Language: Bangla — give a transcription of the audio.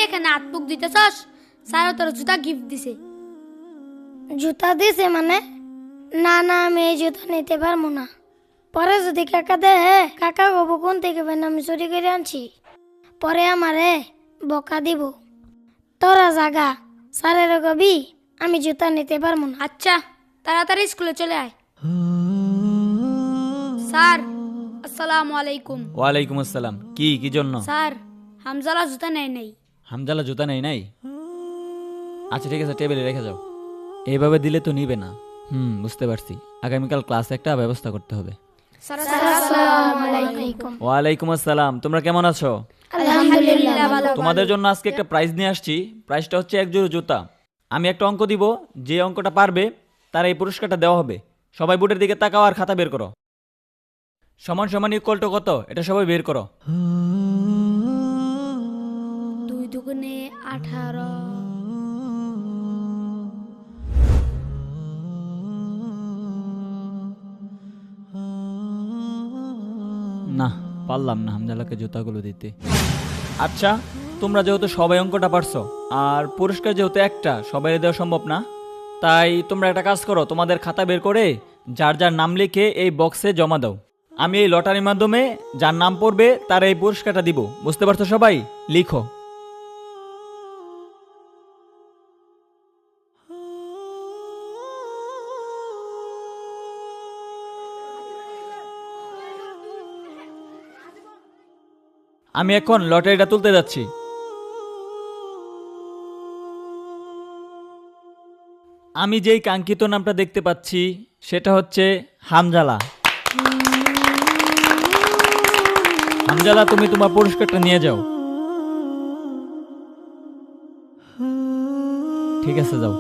এখানে হাত মুখ দিতেছস? স্যার তোর জুতা গিফট দিছে। জুতা দিছে মানে? না না, আমি এই জুতা নিতে পারবো না। পরে যদি কাকা দেয়, কাকা কব কোন থেকে বেন আমি চুরি করে আনছি, পরে আমারে বকা দিব। তোরা জাগা, স্যারের কবি আমি জুতা নিতে পারবো না। আচ্ছা, তাড়াতাড়ি স্কুলে চলে আয়। স্যার, আসসালামু আলাইকুম। ওয়ালাইকুম আসসালাম। কি জন্য? স্যার, হামজালা জুতা নেয় নাই। হামজালা জুতা নেই? আচ্ছা ঠিক আছে, টেবিলে রেখে যাও। এইভাবে দিলে তো নিবে না। বুঝতে পারছি। আগামীকাল ক্লাসে একটা ব্যবস্থা করতে হবে। আসসালামু আলাইকুম। ওয়ালাইকুম আসসালাম। তোমরা কেমন আছো? আলহামদুলিল্লাহ ভালো। তোমাদের জন্য আজকে একটা প্রাইজ নিয়ে আসছি। প্রাইজটা হচ্ছে এক জোড়া জুতা। আমি একটা অঙ্ক দিব, যে অঙ্কটা পারবে তার এই পুরস্কারটা দেওয়া হবে। সবাই বোর্ডের দিকে তাকাও আর খাতা বের করো। সমান সমান ইকুয়াল টু কত, এটা সবাই বের করো। 2 দুগুণে 18। না, পারলাম না হামজালাকে জুতাগুলো দিতে। আচ্ছা, তোমরা যেহেতু সবাই অঙ্কটা পারছো আর পুরস্কার যেহেতু একটা, সবাই দেওয়া সম্ভব না, তাই তোমরা একটা কাজ করো, তোমাদের খাতা বের করে যার যার নাম লিখে এই বক্সে জমা দাও। আমি এই লটারির মাধ্যমে যার নাম পড়বে তার এই পুরস্কারটা দিব। বুঝতে পারছো সবাই? লিখো। আমি এখন লটারিটা তুলতে যাচ্ছি। আমি যেই কাঙ্ক্ষিত নামটা দেখতে পাচ্ছি সেটা হচ্ছে হামজালা। হামজালা, তুমি তোমার পুরস্কারটা নিয়ে যাও। ঠিক আছে, যাও।